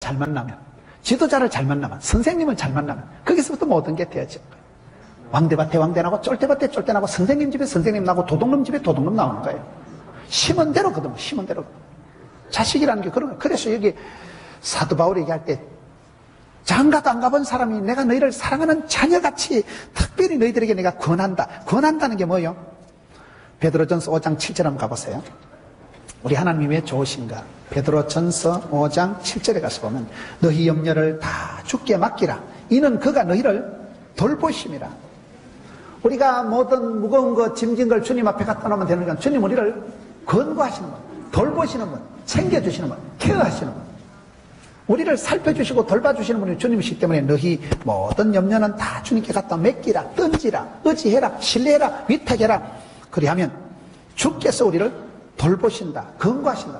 잘 만나면, 지도자를 잘 만나면, 선생님을 잘 만나면 거기서부터 모든 게 되어지는 거예요. 왕대밭에 왕대 나고 쫄대밭에 쫄대 나고 선생님 집에 선생님 나고 도둑놈 집에 도둑놈 나오는 거예요. 심은 대로 거두면 심은 대로 거두면. 자식이라는 게 그런 거예요. 그래서 여기 사도 바울이 얘기할 때 장가도 안 가본 사람이 내가 너희를 사랑하는 자녀같이 특별히 너희들에게 내가 권한다. 권한다는 게 뭐예요? 베드로전서 5장 7절 한번 가보세요. 우리 하나님이 왜 좋으신가? 베드로전서 5장 7절에 가서 보면 너희 염려를 다 주께 맡기라. 이는 그가 너희를 돌보심이라. 우리가 모든 무거운 거 짐진 걸 주님 앞에 갖다 놓으면 되는 건 주님 우리를 권고하시는 분, 돌보시는 분, 챙겨주시는 분, 케어하시는 분, 우리를 살펴주시고 돌봐주시는 분이 주님이시기 때문에 너희 모든 염려는 다 주님께 갖다 맡기라, 던지라, 의지해라, 신뢰해라, 위탁해라. 그리하면 주께서 우리를 돌보신다, 권고하신다.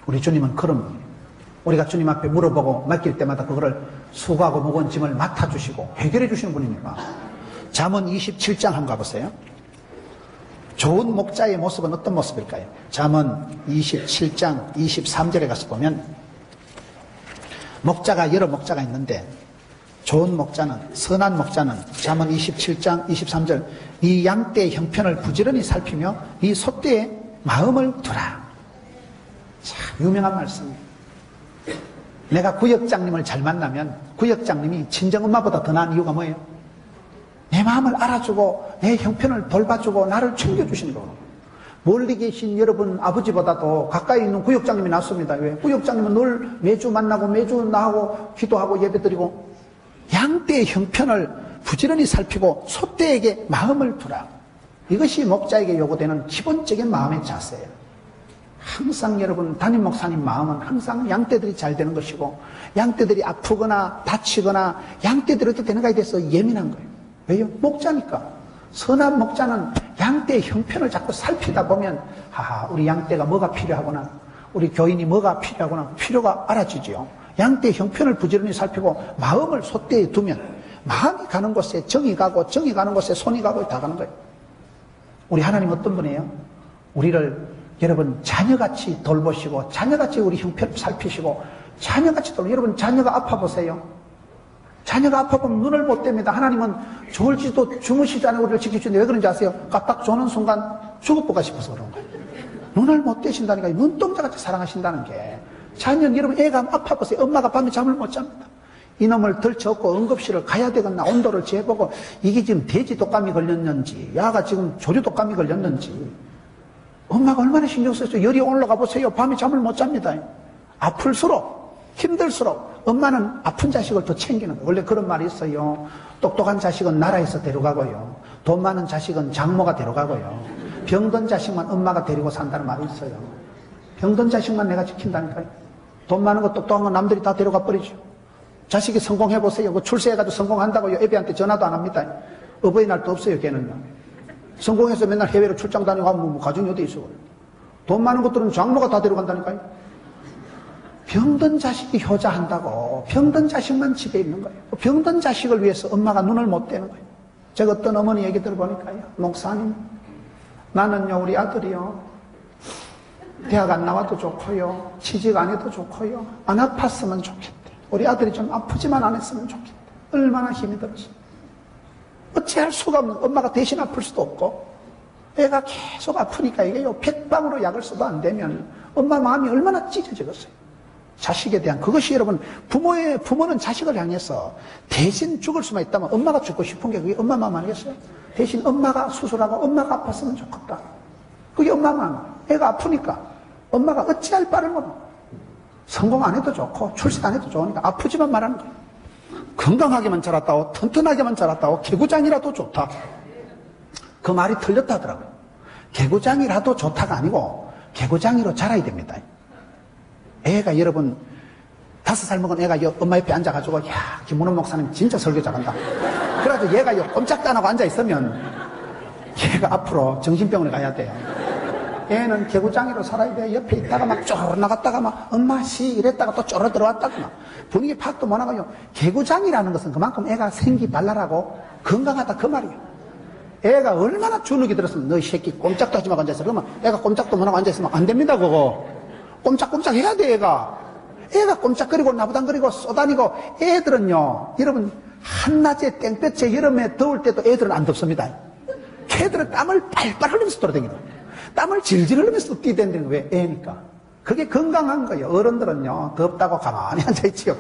우리 주님은 그런 분이에요. 우리가 주님 앞에 물어보고 맡길 때마다 그거를 수고하고 무거운 짐을 맡아주시고 해결해 주시는 분입니다. 잠언 27장 한번 가보세요. 좋은 목자의 모습은 어떤 모습일까요? 잠언 27장 23절에 가서 보면 목자가 여러 목자가 있는데 좋은 목자는, 선한 목자는 잠언 27장 23절 이 양떼의 형편을 부지런히 살피며 이 소떼의 마음을 두라. 참 유명한 말씀이에요. 내가 구역장님을 잘 만나면 구역장님이 친정엄마보다 더 나은 이유가 뭐예요? 내 마음을 알아주고 내 형편을 돌봐주고 나를 챙겨주시는 거예요. 멀리 계신 여러분 아버지보다도 가까이 있는 구역장님이 낫습니다. 왜? 구역장님은 늘 매주 만나고 매주 나하고 기도하고 예배드리고 양떼의 형편을 부지런히 살피고 소떼에게 마음을 두라. 이것이 목자에게 요구되는 기본적인 마음의 자세예요. 항상 여러분 담임 목사님 마음은 항상 양떼들이 잘 되는 것이고 양떼들이 아프거나 다치거나 양떼들이 어떻게 되는가에 대해서 예민한 거예요. 왜요? 목자니까. 선한 목자는 양떼의 형편을 자꾸 살피다 보면 우리 양떼가 뭐가 필요하구나, 우리 교인이 뭐가 필요하구나, 필요가 알아지죠. 양떼의 형편을 부지런히 살피고 마음을 소떼에 두면 마음이 가는 곳에 정이 가고 정이 가는 곳에 손이 가고 다 가는 거예요. 우리 하나님 어떤 분이에요? 우리를 여러분 자녀같이 돌보시고 자녀같이 우리 형편을 살피시고 자녀같이 여러분 자녀가 아파 보세요. 자녀가 아파 보면 눈을 못 뗍니다. 하나님은 졸지도 주무시지 않고 우리를 지켜주는데 왜 그런지 아세요? 딱 조는 순간 죽어보가 싶어서 그런 거예요. 눈을 못 떼신다니까. 눈동자같이 사랑하신다는 게. 자녀는 여러분 애가 아파 보세요. 엄마가 밤에 잠을 못 잡니다. 이놈을 덜쳐업고 응급실을 가야 되겠나 온도를 재보고 이게 지금 돼지 독감이 걸렸는지 야가 지금 조류 독감이 걸렸는지 엄마가 얼마나 신경 썼어요. 열이 올라가 보세요. 밤에 잠을 못 잡니다. 아플수록 힘들수록 엄마는 아픈 자식을 더 챙기는 거예요. 원래 그런 말이 있어요. 똑똑한 자식은 나라에서 데려가고요. 돈 많은 자식은 장모가 데려가고요. 병든 자식만 엄마가 데리고 산다는 말이 있어요. 병든 자식만 내가 지킨다니까요. 돈 많은 거 똑똑한 거 남들이 다 데려가 버리죠. 자식이 성공해보세요. 그 출세해가지고 성공한다고요. 애비한테 전화도 안 합니다. 어버이날도 없어요. 걔는요. 성공해서 맨날 해외로 출장 다니고 하면 뭐 가정이 어디 있어. 돈 많은 것들은 장모가 다 데려간다니까요. 병든 자식이 효자한다고 병든 자식만 집에 있는 거예요. 병든 자식을 위해서 엄마가 눈을 못 떼는 거예요. 제가 어떤 어머니 얘기 들어보니까요. 목사님, 나는요 우리 아들이요 대학 안 나와도 좋고요 취직 안 해도 좋고요 안 아팠으면 좋겠대. 우리 아들이 좀 아프지만 안 했으면 좋겠대. 얼마나 힘이 들었어. 어찌할 수가 없는, 엄마가 대신 아플 수도 없고 애가 계속 아프니까 이게요 백방으로 약을 써도 안 되면 엄마 마음이 얼마나 찢어지겠어요. 자식에 대한 그것이 여러분 부모는 자식을 향해서 대신 죽을 수만 있다면 엄마가 죽고 싶은 게 그게 엄마 마음 아니겠어요? 대신 엄마가 수술하고 엄마가 아팠으면 좋겠다. 그게 엄마 마음. 애가 아프니까 엄마가 어찌할 바를 모르고 성공 안 해도 좋고 출세 안 해도 좋으니까 아프지만 말하는 거예요. 건강하게만 자랐다고 튼튼하게만 자랐다고 개구장이라도 좋다. 그 말이 틀렸다 하더라고요. 개구장이라도 좋다가 아니고 개구장이로 자라야 됩니다. 애가 여러분 5살 먹은 애가 엄마 옆에 앉아가지고 야 김문원 목사님 진짜 설교 잘한다. 그래가지고 얘가 꼼짝도 안 하고 앉아있으면 얘가 앞으로 정신병원에 가야 돼요. 애는 개구장이로 살아야 돼. 옆에 있다가 막 쪼르 나갔다가 막 엄마 씨 이랬다가 또 쪼르 들어왔다가 막 분위기 파악도 못 나가요. 개구장이라는 것은 그만큼 애가 생기 발랄하고 건강하다 그 말이에요. 애가 얼마나 주눅이 들었으면 너 이 새끼 꼼짝도 하지 말고 앉아있어. 그러면 애가 꼼짝도 못 하고 앉아있으면 안 됩니다. 그거 꼼짝꼼짝 해야 돼. 애가 꼼짝거리고 나부당거리고 쏘다니고 애들은요, 여러분, 한낮에 땡볕에 여름에 더울 때도 애들은 안 덥습니다. 걔들은 땀을 빨빨 흘리면서 돌아다니는 거예요. 땀을 질질 흘리면서 뛰다니는 왜? 애니까. 그게 건강한 거예요. 어른들은요, 덥다고 가만히 앉아있지요.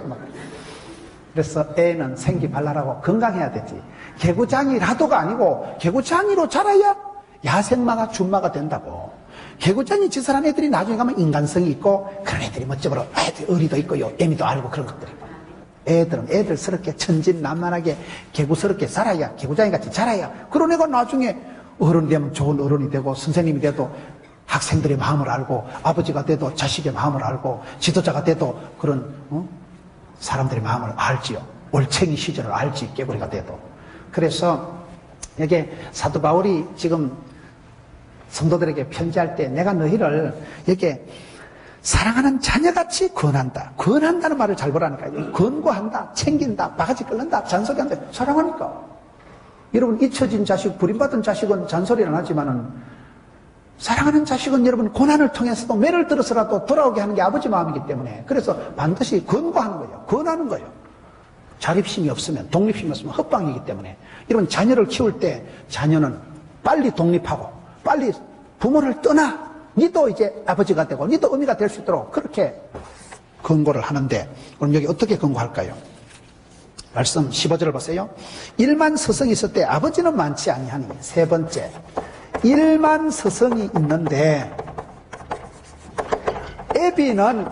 그래서 애는 생기발랄하고 건강해야 되지. 개구장이라도가 아니고 개구장이로 자라야 야생마가 준마가 된다고. 개구장이 짓을한 애들이 나중에 가면 인간성이 있고 그런 애들이 멋져버려. 애들 의리도 있고요, 애미도 알고 그런 것들이고. 애들은 애들스럽게 천진난만하게 개구스럽게 살아야, 개구장이같이 자라야 그런 애가 나중에 어른이 되면 좋은 어른이 되고, 선생님이 돼도 학생들의 마음을 알고, 아버지가 돼도 자식의 마음을 알고, 지도자가 돼도 그런 사람들의 마음을 알지요. 올챙이 시절을 알지, 깨구리가 돼도. 그래서 여기 사도 바울이 지금 성도들에게 편지할 때 내가 너희를 여기 사랑하는 자녀같이 권한다. 권한다는 말을 잘 보라니까요. 권고한다, 챙긴다, 바가지 끓는다, 잔소리한다. 사랑하니까. 여러분, 잊혀진 자식, 부림받은 자식은 잔소리는 안 하지만은 사랑하는 자식은 여러분 고난을 통해서도 매를 들어서라도 돌아오게 하는 게 아버지 마음이기 때문에, 그래서 반드시 권고하는 거예요. 권하는 거예요. 자립심이 없으면, 독립심이 없으면 헛방이기 때문에, 여러분 자녀를 키울 때 자녀는 빨리 독립하고 빨리 부모를 떠나 니도 이제 아버지가 되고 니도 어미가 될 수 있도록 그렇게 권고를 하는데, 그럼 여기 어떻게 권고할까요? 말씀 15절을 보세요. 일만 서성이 있을 때 아버지는 많지 아니하니. 세 번째, 일만 서성이 있는데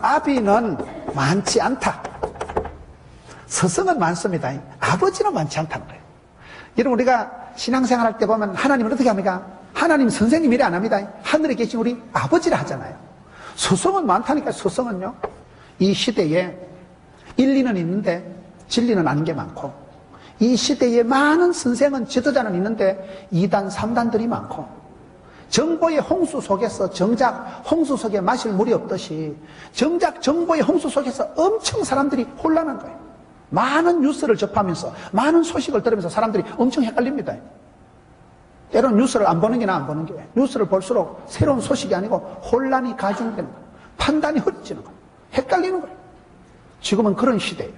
아비는 많지 않다. 서성은 많습니다. 아버지는 많지 않다는 거예요. 여러분, 우리가 신앙생활 할 때 보면 하나님은 어떻게 합니까? 하나님 선생님 이래 안 합니다. 하늘에 계신 우리 아버지라 하잖아요. 서성은 많다니까. 서성은요, 이 시대에 일리는 있는데 진리는 아닌 게 많고, 이 시대에 많은 선생은, 지도자는 있는데 2단 3단들이 많고, 정보의 홍수 속에서 정작 홍수 속에 마실 물이 없듯이 정작 정보의 홍수 속에서 엄청 사람들이 혼란한 거예요. 많은 뉴스를 접하면서, 많은 소식을 들으면서 사람들이 엄청 헷갈립니다. 때로는 뉴스를 안 보는 게 나아, 안 보는 게. 뉴스를 볼수록 새로운 소식이 아니고 혼란이 가중되는 거예요. 판단이 흐려지는 거예요. 헷갈리는 거예요. 지금은 그런 시대예요.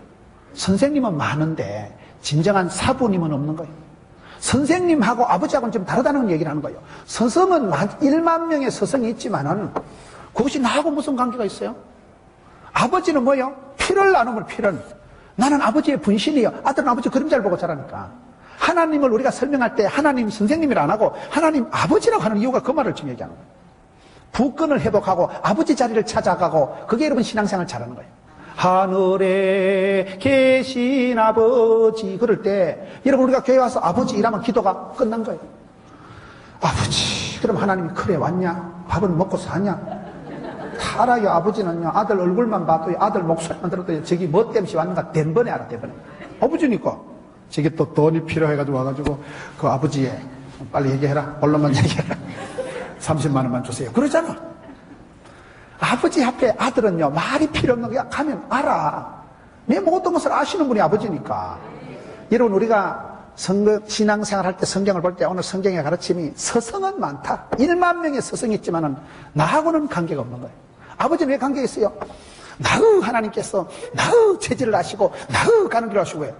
선생님은 많은데 진정한 사부님은 없는 거예요. 선생님하고 아버지하고는 좀 다르다는 얘기를 하는 거예요. 서성은 1만 명의 서성이 있지만은 그것이 나하고 무슨 관계가 있어요? 아버지는 뭐예요? 피를 나누면 피를. 나는 아버지의 분신이에요. 아들은 아버지 그림자를 보고 자라니까. 하나님을 우리가 설명할 때 하나님 선생님이라 안 하고 하나님 아버지라고 하는 이유가 그 말을 지금 얘기하는 거예요. 부권을 회복하고 아버지 자리를 찾아가고, 그게 여러분 신앙생활 잘하는 거예요. 하늘에 계신 아버지, 그럴 때 여러분 우리가 교회 와서 아버지 이라면 기도가 끝난 거예요. 아버지, 그럼 하나님이 그래 왔냐? 밥은 먹고 사냐? 다 알아요. 아버지는요, 아들 얼굴만 봐도, 아들 목소리만 들어도 저기 뭐 때문에 왔는가 den번에 알아. den번에. 아버지니까 저게 또 돈이 필요해가지고 와가지고 그 아버지의 빨리 얘기해라, 본론만 얘기해라, 30만 원만 주세요, 그러잖아. 아버지 앞에 아들은요, 말이 필요 없는 거야. 가면 알아. 내 모든 것을 아시는 분이 아버지니까. 여러분, 우리가 신앙생활 할 때, 성경을 볼 때 오늘 성경의 가르침이 서성은 많다. 1만 명의 서성이 있지만은 나하고는 관계가 없는 거예요. 아버지는 왜 관계가 있어요? 나의 하나님께서 나의 체질을 아시고 나의 가는 길을 아시고 해요.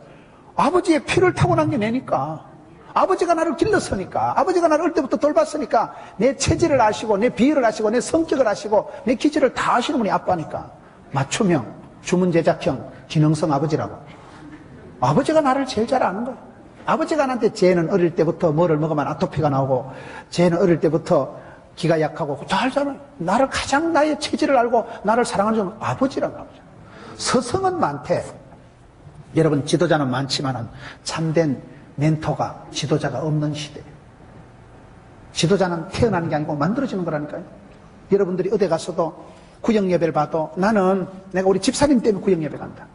아버지의 피를 타고난 게 내니까. 아버지가 나를 길렀으니까, 아버지가 나를 어릴 때부터 돌봤으니까 내 체질을 아시고 내 비율을 아시고 내 성격을 아시고 내 기질을 다 아시는 분이 아빠니까. 맞춤형, 주문제작형, 기능성 아버지라고. 아버지가 나를 제일 잘 아는 거예요. 아버지가 나한테 쟤는 어릴 때부터 뭐를 먹으면 아토피가 나오고, 쟤는 어릴 때부터 기가 약하고 잘 알잖아요. 나를 가장 나의 체질을 알고 나를 사랑하는 건 아버지라고 하죠. 서성은 많대. 여러분, 지도자는 많지만은 참된 멘토가, 지도자가 없는 시대예요. 지도자는 태어나는 게 아니고 만들어지는 거라니까요. 여러분들이 어디 가서도 구역 예배를 봐도 나는 내가 우리 집사님 때문에 구역 예배 간다,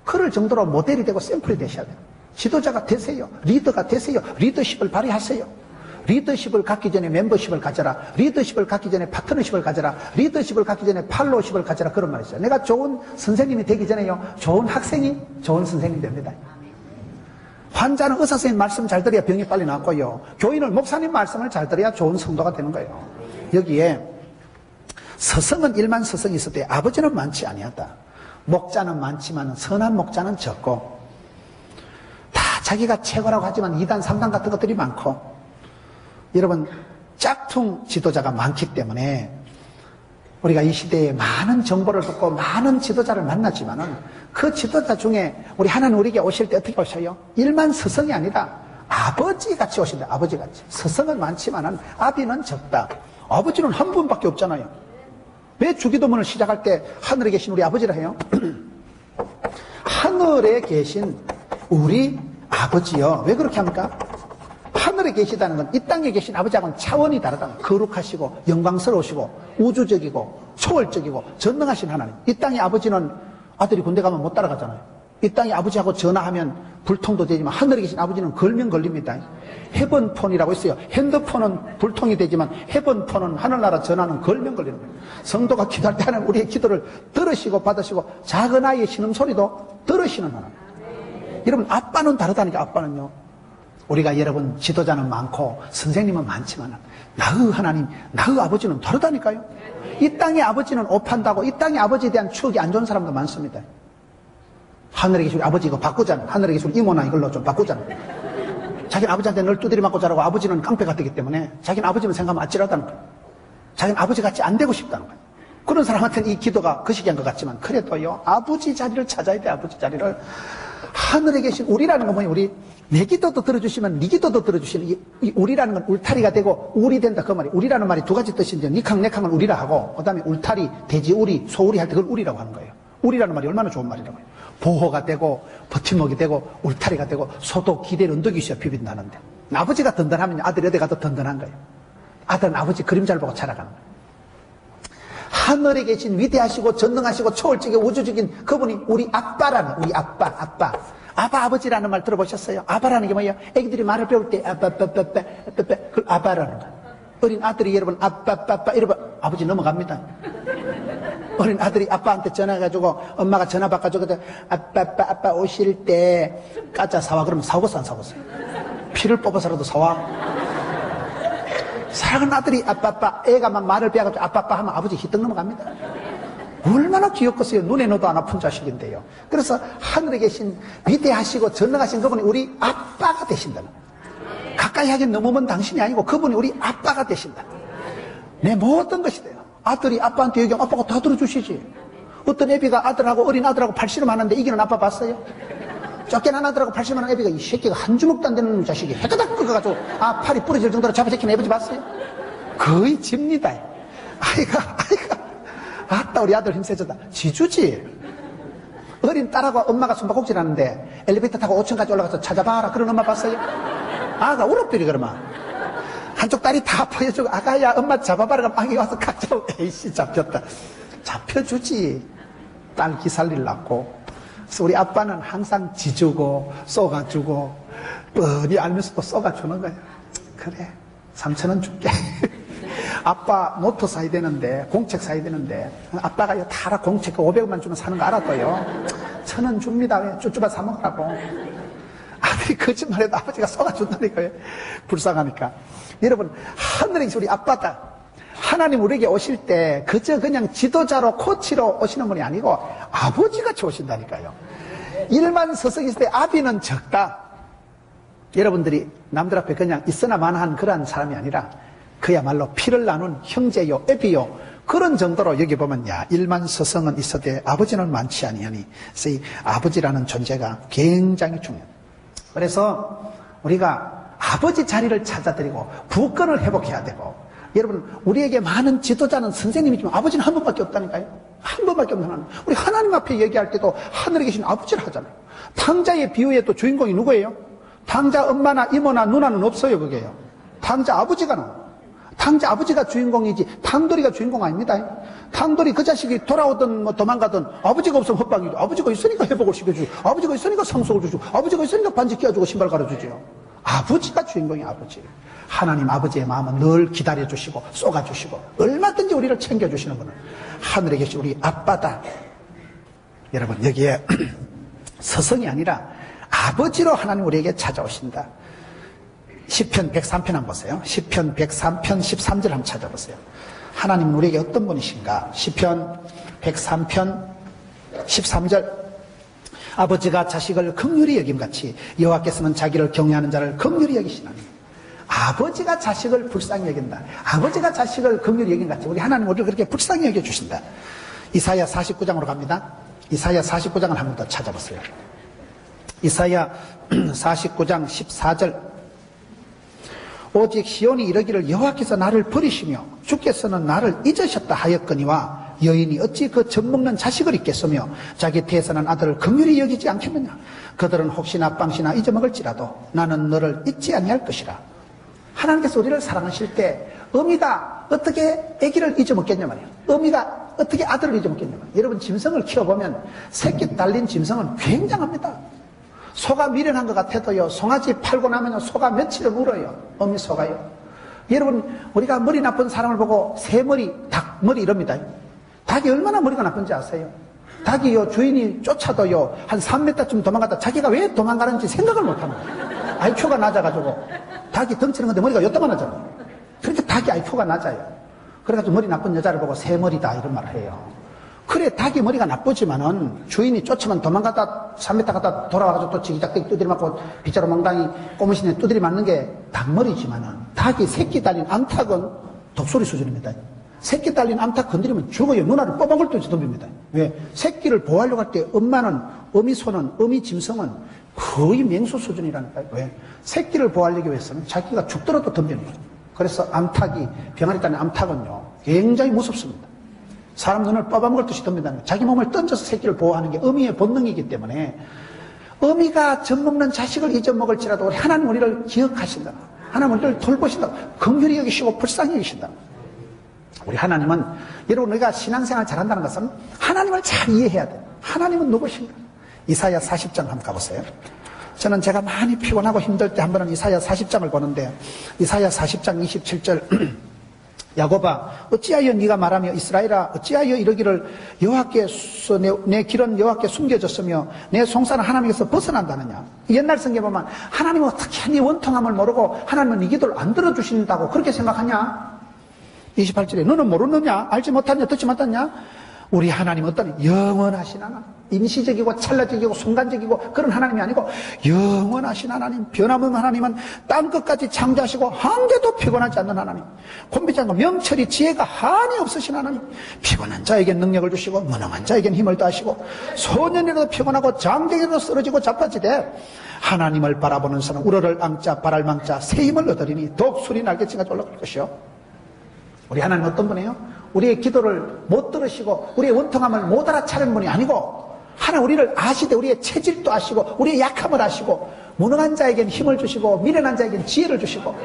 그럴 정도로 모델이 되고 샘플이 되셔야 돼요. 지도자가 되세요. 리더가 되세요. 리더십을 발휘하세요. 리더십을 갖기 전에 멤버십을 가져라. 리더십을 갖기 전에 파트너십을 가져라. 리더십을 갖기 전에 팔로우십을 가져라. 그런 말이 있어요. 내가 좋은 선생님이 되기 전에요, 좋은 학생이 좋은 선생님이 됩니다. 환자는 의사 선생님 말씀 잘 들어야 병이 빨리 낫고요, 교인은 목사님 말씀을 잘 들어야 좋은 성도가 되는 거예요. 여기에 서성은 1만 서성이 있을 때 아버지는 많지 아니하다. 목자는 많지만 선한 목자는 적고, 다 자기가 최고라고 하지만 2단, 3단 같은 것들이 많고, 여러분 짝퉁 지도자가 많기 때문에 우리가 이 시대에 많은 정보를 듣고 많은 지도자를 만나지만은 그 지도자 중에 우리 하나님 우리에게 오실 때 어떻게 오셔요? 일만 스승이 아니라 아버지같이 오신다. 아버지같이. 스승은 많지만은 아비는 적다. 아버지는 한 분밖에 없잖아요. 왜 주기도문을 시작할 때 하늘에 계신 우리 아버지라 해요? 하늘에 계신 우리 아버지요. 왜 그렇게 합니까? 하늘에 계시다는 건 이 땅에 계신 아버지하고는 차원이 다르다. 거룩하시고 영광스러우시고 우주적이고 초월적이고 전능하신 하나님. 이 땅의 아버지는 아들이 군대 가면 못 따라가잖아요. 이 땅의 아버지하고 전화하면 불통도 되지만 하늘에 계신 아버지는 걸면 걸립니다. 헤븐폰이라고 있어요. 핸드폰은 불통이 되지만 헤븐폰은 하늘나라 전화는 걸면 걸리는 거예요. 성도가 기도할 때 하나님 우리의 기도를 들으시고 받으시고 작은 아이의 신음소리도 들으시는 하나님. 여러분 아빠는 다르다니까. 아빠는요. 우리가 여러분 지도자는 많고 선생님은 많지만 나의 하나님, 나의 아버지는 다르다니까요. 이 땅의 아버지는 오판다고 이 땅의 아버지에 대한 추억이 안 좋은 사람도 많습니다. 하늘에 계신 아버지 이거 바꾸잖아. 하늘에 계신 이모나 이걸로 좀 바꾸잖아. 자기는 아버지한테 늘 두드리 맞고 자라고 아버지는 깡패 같기 때문에 자기는 아버지만 생각하면 아찔하다는 거예요. 자기는 아버지 같이 안 되고 싶다는 거예요. 그런 사람한테는 이 기도가 거시기한 것 같지만 그래도요 아버지 자리를 찾아야 돼. 아버지 자리를. 하늘에 계신 우리라는 건 뭐예요? 우리 내 기도도 들어주시면 네 기도도 들어주시는 이 우리라는 건 울타리가 되고 울이 된다 그 말이에요. 우리라는 말이 두 가지 뜻인데 니캉 내캉은 우리라 하고 그 다음에 울타리, 돼지우리, 소우리 할 때 그걸 우리라고 하는 거예요. 우리라는 말이 얼마나 좋은 말이라고 해요. 보호가 되고 버팀목이 되고 울타리가 되고 소도 기대 언덕이 있어야 비빈다는데 아버지가 든든하면 아들이 어디 가도 든든한 거예요. 아들은 아버지 그림자를 보고 자라가는 거예요. 하늘에 계신 위대하시고 전능하시고 초월적인 우주적인 그분이 우리 아빠라는 우리 아빠 아버지라는 말 들어보셨어요? 아빠라는 게 뭐예요? 애기들이 말을 배울 때 그걸 아빠라는 거예요. 어린 아들이 여러분 아빠 이러면 아버지 넘어갑니다. 어린 아들이 아빠한테 전화해가지고 엄마가 전화 바꿔주거든. 아빠 오실 때 까짜 사와. 그러면 사오겠어 안 사오겠어요? 피를 뽑아서라도 사와. 사랑하는 아들이 아빠 애가 막 말을 배워가지고 아빠 하면 아버지 희떡 넘어갑니다. 얼마나 귀엽겠어요. 눈에 넣어도 안 아픈 자식인데요. 그래서 하늘에 계신 위대하시고 전능하신 그분이 우리 아빠가 되신다는 거예요. 가까이 하긴 너무 먼 당신이 아니고 그분이 우리 아빠가 되신다. 내 모든 것이 돼요. 아들이 아빠한테 얘기하면 아빠가 다 들어주시지. 어떤 애비가 아들하고 어린 아들하고 팔씨름 하는데 이기는 아빠 봤어요? 쫓겨난 아들하고 팔씨름하는 애비가 이 새끼가 한 주먹도 안 되는 자식이 해가닥 끄가지고 팔이 부러질 정도로 잡아제키는 애버지 봤어요? 거의 집니다. 아이가 아따 우리 아들 힘세졌다. 지주지. 어린 딸하고 엄마가 숨바꼭질 하는데 엘리베이터 타고 5층까지 올라가서 찾아봐라 그런 엄마 봤어요? 아가 울어버리 그러면 한쪽 다리 다 보여주고 아가야 엄마 잡아봐라 그러면 아기 와서 가져. 에이씨 잡혔다. 잡혀주지. 딸 기살리려고. 그래서 우리 아빠는 항상 지주고 쏘가주고 뻔히 알면서도 쏘가주는 거야. 그래 3,000원 줄게. 아빠 노트 사야 되는데 공책 사야 되는데 아빠가 다 알아. 공책 500원만 주면 사는 거 알았어요. 1,000원 줍니다. 왜 쭈쭈바 사 먹으라고. 아들이 거짓말해도 아버지가 쏘가준다니까요. 불쌍하니까. 여러분 하늘에 계신 우리 아빠다. 하나님 우리에게 오실 때 그저 그냥 지도자로 코치로 오시는 분이 아니고 아버지같이 오신다니까요. 일만 서성이 있을 때 아비는 적다. 여러분들이 남들 앞에 그냥 있으나 마나한 그러한 사람이 아니라 그야말로 피를 나눈 형제요 애비요 그런 정도로 여기 보면 야 일만 서성은 있어도 아버지는 많지 아니하니. 그래서 이 아버지라는 존재가 굉장히 중요해요. 그래서 우리가 아버지 자리를 찾아드리고 부권을 회복해야 되고, 여러분 우리에게 많은 지도자는 선생님이지만 아버지는 한 분밖에 없다니까요. 한 분밖에 없는 하나님. 우리 하나님 앞에 얘기할 때도 하늘에 계신 아버지를 하잖아요. 탕자의 비유의 또 주인공이 누구예요? 탕자 엄마나 이모나 누나는 없어요. 그게요. 탕자 아버지가 나와요. 탕자 아버지가 주인공이지 탕돌이가 주인공 아닙니다. 탕돌이 그 자식이 돌아오든 뭐 도망가든 아버지가 없으면 헛방이죠. 아버지가 있으니까 회복을 시켜주고 아버지가 있으니까 상속을 주고 아버지가 있으니까 반지 끼워주고 신발 갈아주죠. 아버지가 주인공이 아버지. 하나님 아버지의 마음은 늘 기다려주시고 쏘가주시고 얼마든지 우리를 챙겨주시는 분은 하늘에 계신 우리 아빠다. 여러분 여기에 서성이 아니라 아버지로 하나님 우리에게 찾아오신다. 시편 103편 한번 보세요. 시편 103편 13절 한번 찾아보세요. 하나님은 우리에게 어떤 분이신가? 시편 103편 13절 아버지가 자식을 긍휼히 여김같이 여호와께서는 자기를 경외하는 자를 긍휼히 여기시나니. 아버지가 자식을 불쌍히 여긴다. 아버지가 자식을 긍휼히 여김같이 우리 하나님 우리를 그렇게 불쌍히 여겨주신다. 이사야 49장으로 갑니다. 이사야 49장을 한 번 더 찾아보세요. 이사야 49장 14절 오직 시온이 이르기를 여호와께서 나를 버리시며 주께서는 나를 잊으셨다 하였거니와 여인이 어찌 그 젖먹는 자식을 잊겠으며 자기 태어난 아들을 긍휼히 여기지 않겠느냐. 그들은 혹시나 빵시나 잊어먹을지라도 나는 너를 잊지 아니할 것이라. 하나님께서 우리를 사랑하실 때 어미가 어떻게 아기를 잊어먹겠냐 말이에요. 어미가 어떻게 아들을 잊어먹겠냐 말이에요. 여러분 짐승을 키워보면 새끼 달린 짐승은 굉장합니다. 소가 미련한 것 같아도요, 송아지 팔고 나면 소가 며칠을 울어요. 어미 소가요. 여러분, 우리가 머리 나쁜 사람을 보고 새머리, 닭머리 이럽니다. 닭이 얼마나 머리가 나쁜지 아세요? 닭이요, 주인이 쫓아도요, 한 3m쯤 도망갔다 자기가 왜 도망가는지 생각을 못하는 거예요. IQ가 낮아가지고. 닭이 덩치는 건데 머리가 요따만하잖아요. 그렇게 닭이 IQ가 낮아요. 그래가지고 머리 나쁜 여자를 보고 새머리다 이런 말을 해요. 그래 닭이 머리가 나쁘지만은 주인이 쫓으면 도망갔다 3m 갔다 돌아와가지고 또 지기작대기 두드려 맞고 빗자루 멍당이 꼬무신에 두드려 맞는 게 닭머리지만은 닭이 새끼 달린 암탉은 독소리 수준입니다. 새끼 달린 암탉 건드리면 죽어요. 눈알을 뻐벅을 뚫지 덤빕니다. 왜? 새끼를 보호하려고 할 때 엄마는 어미소는 어미 짐승은 거의 맹수 수준이라니까요. 왜? 새끼를 보호하려기 위해서는 자기가 죽더라도 덤비는 거예요. 그래서 암탉이 병아리 달린 암탉은요 굉장히 무섭습니다. 사람 눈을 뻐벅먹듯이 덤빈다는 거예요. 자기 몸을 던져서 새끼를 보호하는 게 어미의 본능이기 때문에 어미가 젖먹는 자식을 잊어먹을지라도 하나님 우리를 기억하신다. 하나님 우리를 돌보신다. 긍휼히 여기시고 불쌍히 여기신다. 우리 하나님은 여러분 우리가 신앙생활 잘한다는 것은 하나님을 잘 이해해야 돼요. 하나님은 누구신가? 이사야 40장 한번 가보세요. 저는 제가 많이 피곤하고 힘들 때 한 번은 이사야 40장을 보는데 이사야 40장 27절 야곱아 어찌하여 네가 말하며 이스라엘아 어찌하여 이러기를 여호와께서 내 길은 여호와께 숨겨졌으며 내 송사는 하나님께서 벗어난다느냐. 옛날 성경에 보면 하나님은 어떻게 네 원통함을 모르고 하나님은 네 기도를 안 들어주신다고 그렇게 생각하냐. 28절에 너는 모르느냐 알지 못하냐 듣지 못하냐. 우리 하나님은 어떤 영원하신 하나님, 임시적이고 찰나적이고 순간적이고 그런 하나님이 아니고 영원하신 하나님, 변함없는 하나님은 땅끝까지 창조하시고 한 개도 피곤하지 않는 하나님, 곤비지 않고 명철이 지혜가 한이 없으신 하나님, 피곤한 자에겐 능력을 주시고 무능한 자에겐 힘을 더하시고 소년이라도 피곤하고 장정이라도 쓰러지고 자빠지되 하나님을 바라보는 사람 우러를 앙자 발을 망자 새 힘을 얻으리니 더욱 술이 날개치가 올라갈 것이요. 우리 하나님 어떤 분이에요? 우리의 기도를 못 들으시고 우리의 원통함을 못 알아차리는 분이 아니고 하나님 우리를 아시되 우리의 체질도 아시고 우리의 약함을 아시고 무능한 자에겐 힘을 주시고 미련한 자에겐 지혜를 주시고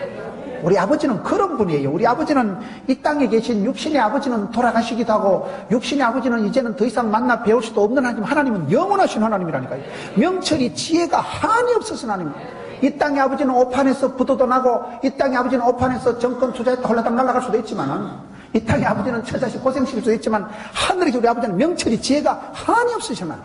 우리 아버지는 그런 분이에요. 우리 아버지는 이 땅에 계신 육신의 아버지는 돌아가시기도 하고 육신의 아버지는 이제는 더 이상 만나 배울 수도 없는 하나님, 하나님은 영원하신 하나님이라니까요. 명철이 지혜가 한이 없으신 하나님. 이 땅의 아버지는 오판에서 부도도 나고 이 땅의 아버지는 오판에서 정권 투자했다 홀라당 날아갈 수도 있지만은 이 땅의 아버지는 처자식 고생시킬 수도 있지만 하늘에 우리 아버지는 명철이 지혜가 한이 없으시나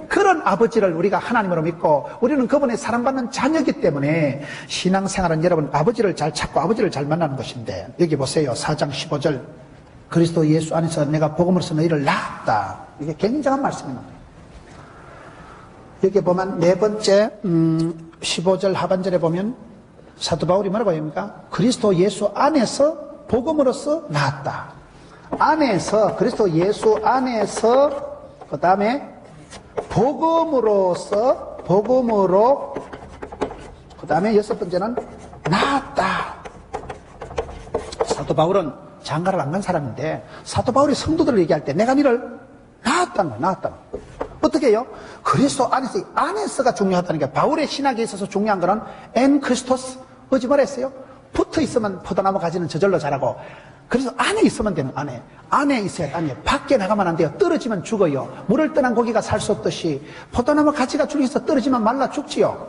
그런 아버지를 우리가 하나님으로 믿고 우리는 그분의 사랑받는 자녀이기 때문에 신앙생활은 여러분 아버지를 잘 찾고 아버지를 잘 만나는 것인데 여기 보세요. 4장 15절 그리스도 예수 안에서 내가 복음으로서 너희를 낳았다. 이게 굉장한 말씀입니다. 여기 보면 네 번째 15절 하반절에 보면 사도 바울이 뭐라고 합니까? 그리스도 예수 안에서 복음으로써 낳았다. 안에서 그리스도 예수 안에서 그 다음에 복음으로 그 다음에 여섯 번째는 낳았다. 사도 바울은 장가를 안 간 사람인데 사도 바울이 성도들을 얘기할 때 내가 너를 낳았다는 거야. 낳았다는 거야. 어떻게 해요? 그리스도 안에서 안에서가 중요하다는 게 바울의 신학에 있어서 중요한 거는 엔 크리스토스 어찌 말했어요? 붙어 있으면 포도나무 가지는 저절로 자라고 그래서 안에 있으면 되는 안에 있어야 안에 밖에 나가면 안 돼요. 떨어지면 죽어요. 물을 떠난 고기가 살 수 없듯이 포도나무 가지가 줄기에서 떨어지면 말라 죽지요.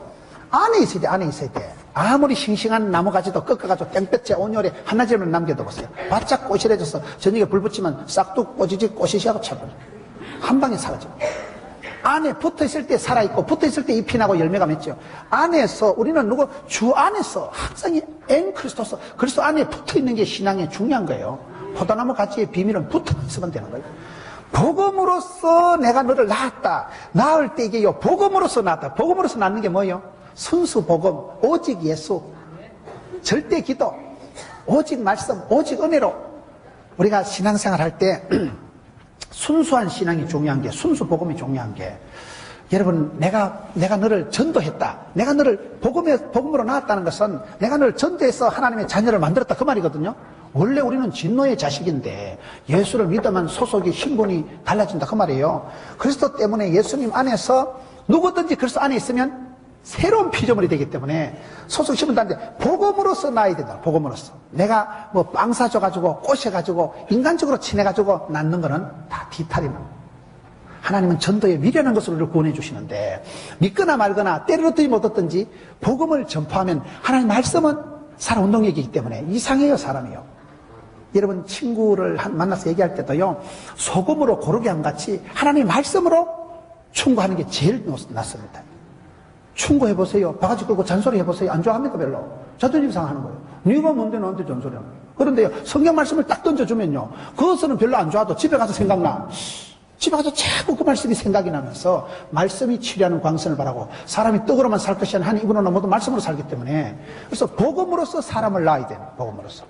안에 있어야 돼. 안에 있어야 돼. 아무리 싱싱한 나무 가지도 꺾어가지고 땡볕에 온열에 한나절만 남겨도 보세요. 바짝 꼬실해져서 저녁에 불 붙이면 싹둑 꼬지지 꼬시시하고 차버려. 한 방에 사라져. 안에 붙어있을 때 살아있고 붙어있을 때 잎이 나고 열매가 맺죠. 안에서 우리는 주 안에서 항상 엔 크리스토스 그리스도 안에 붙어있는 게 신앙의 중요한 거예요. 포도나무 가지의 비밀은 붙어있으면 되는 거예요. 복음으로써 내가 너를 낳았다. 낳을 때 이게요, 복음으로써 낳았다. 복음으로써 낳는 게 뭐예요? 순수 복음, 오직 예수, 절대 기도, 오직 말씀, 오직 은혜로. 우리가 신앙생활 할 때 순수한 신앙이 중요한 게, 순수 복음이 중요한 게, 여러분, 내가 너를 전도했다. 내가 너를 복음으로 낳았다는 것은 내가 너를 전도해서 하나님의 자녀를 만들었다. 그 말이거든요. 원래 우리는 진노의 자식인데 예수를 믿으면 소속이 신분이 달라진다. 그 말이에요. 그리스도 때문에 예수님 안에서 누구든지 그리스도 안에 있으면 새로운 피조물이 되기 때문에 소속 신분 다른데 복음으로서 낳아야 된다. 복음으로서. 내가 뭐 빵 사줘가지고 꼬셔가지고 인간적으로 친해가지고 낳는 거는 다 뒤탈이만. 하나님은 전도에 미련한 것으로 우리를 구원해 주시는데 믿거나 말거나 때를 얻든지 못 얻든지 복음을 전파하면 하나님 말씀은 살아 운동력이기 때문에 이상해요. 사람이요. 여러분 친구를 만나서 얘기할 때도요, 소금으로 고르게 함같이 하나님 말씀으로 충고하는 게 제일 낫습니다. 충고해보세요. 바가지 끌고 잔소리 해보세요. 안 좋아합니까? 별로. 자존심 상하는 거예요. 네가 뭔데 나한테 잔소리하는 거예요. 그런데요, 성경 말씀을 딱 던져주면요, 그것은 별로 안 좋아도 집에 가서 생각나. 집에 가서 자꾸 그 말씀이 생각이 나면서 말씀이 치료하는 광선을 바라고, 사람이 떡으로만 살 것이 아니라 한 입으로나 모두 말씀으로 살기 때문에, 그래서 복음으로서 사람을 낳아야 돼요. 복음으로서.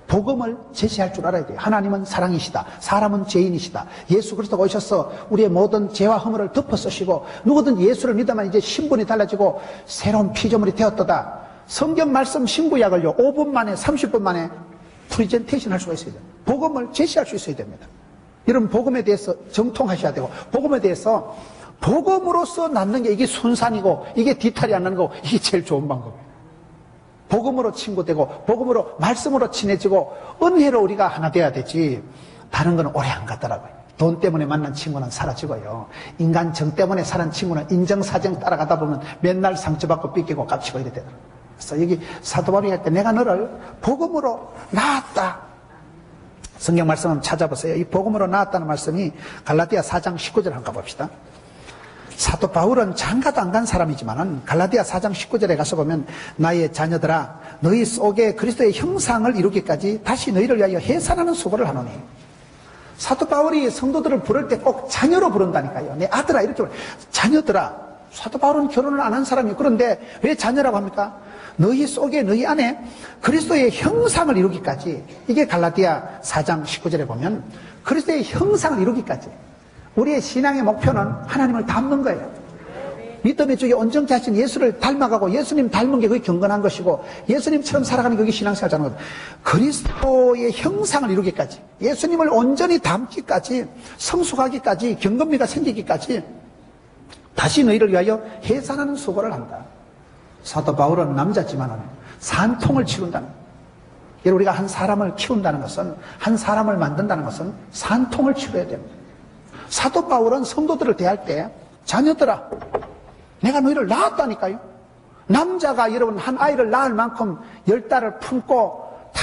복음을 제시할 줄 알아야 돼요. 하나님은 사랑이시다. 사람은 죄인이시다. 예수 그리스도가 오셔서 우리의 모든 죄와 허물을 덮어 쓰시고 누구든지 예수를 믿으면 이제 신분이 달라지고 새로운 피조물이 되었다. 성경 말씀 신구약을요 5분 만에 30분 만에 프리젠테이션 할 수가 있어야 돼요. 복음을 제시할 수 있어야 됩니다. 여러분 복음에 대해서 정통하셔야 되고, 복음에 대해서 복음으로서 낳는 게 이게 순산이고 이게 뒤탈이 안 나는 거고, 이게 제일 좋은 방법이에요. 복음으로 친구되고 복음으로 말씀으로 친해지고 은혜로 우리가 하나 돼야 되지, 다른 건 오래 안 갔더라고요. 돈 때문에 만난 친구는 사라지고요, 인간 정 때문에 사는 친구는 인정사정 따라가다 보면 맨날 상처받고 삐끼고 깝치고 이래 되더라고요. 그래서 여기 사도 바울이 할 때 내가 너를 복음으로 낳았다. 성경 말씀 한번 찾아보세요. 이 복음으로 낳았다는 말씀이 갈라디아 4장 19절 한번 가봅시다. 사도 바울은 장가도 안 간 사람이지만은 갈라디아 4장 19절에 가서 보면, 나의 자녀들아 너희 속에 그리스도의 형상을 이루기까지 다시 너희를 위하여 해산하는 수고를 하노니. 사도 바울이 성도들을 부를 때 꼭 자녀로 부른다니까요. 내 아들아 이렇게 부르. 자녀들아. 사도 바울은 결혼을 안 한 사람이에요. 그런데 왜 자녀라고 합니까? 너희 속에, 너희 안에 그리스도의 형상을 이루기까지. 이게 갈라디아 4장 19절에 보면 그리스도의 형상을 이루기까지. 우리의 신앙의 목표는 하나님을 닮는 거예요. 믿음의 쪽에 온전케 하신 예수를 닮아가고 예수님 닮은 게 그게 경건한 것이고 예수님처럼 살아가는 게 그게 신앙생활이라는 거예요. 그리스도의 형상을 이루기까지, 예수님을 온전히 닮기까지, 성숙하기까지, 경건미가 생기기까지 다시 너희를 위하여 해산하는 수고를 한다. 사도 바울은 남자지만은 산통을 치룬다는 거예요. 여러분, 우리가 한 사람을 키운다는 것은, 한 사람을 만든다는 것은 산통을 치러야 됩니다. 사도 바울은 성도들을 대할 때 자녀들아 내가 너희를 낳았다니까요. 남자가 여러분 한 아이를 낳을 만큼 10달을 품고 다